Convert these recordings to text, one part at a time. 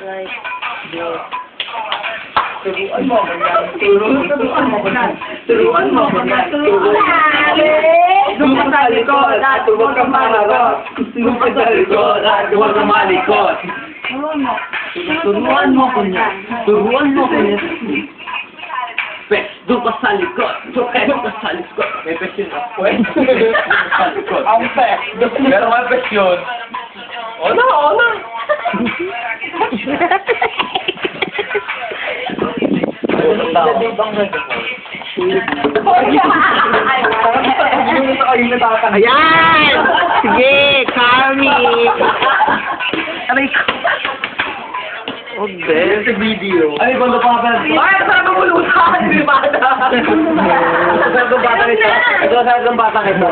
Like, Turuan mo ako yan. Turuan mo ako yan. Turuan mo ako yan. Doon ka sa likod, at huwag kang malikot. Doon ka sa likod, at huwag kang malikot. Turuan mo ako yan. Turuan mo ako yan. Pes, doon ka sa likod. Doon ka sa likod. May pes yun ako eh. Sa likod. Ang pes. Pero may pes yun. Ona, ona. Ayan! Sige, Kami! Aray ko. Okay. Sa video. Ay, bando pa ba? Ay, saan mo bulutan? Di ba? Saan kong bata nito? Ito, saan kong bata nito?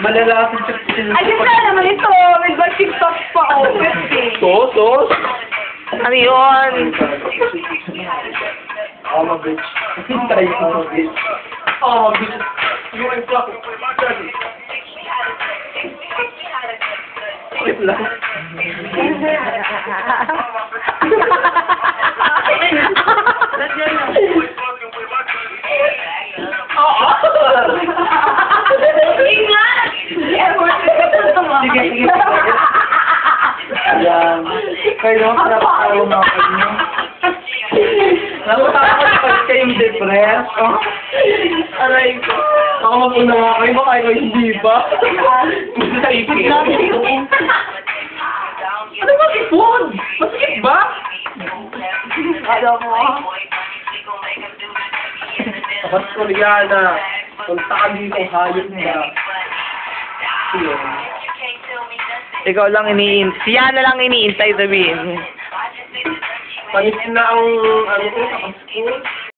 Malalaking sa Ay, ganda naman ito. May batik sauce pa ako. Sos, sos? Ano yun? Oh, bitch. Tayo ko, bitch. Oh, bitch. You ain't fucking. Wait lang. Ingat! Sige, sige. Ayan. Kayo, napakaroon na ako niyo. Nakatawa ko pag kayong depressed. Oh. Aray ko. Ako mag-una nga kayo. Baka kayo hindi ba? Gusto sa ipin. Ano ba ipon? Masakit ba? Alam mo. Tapos Koreana. Punta ka dito, hayop na. Yun. Ikaw lang iniintay. Siya na lang iniintay sabihin. Panis na ang ano ko sa school.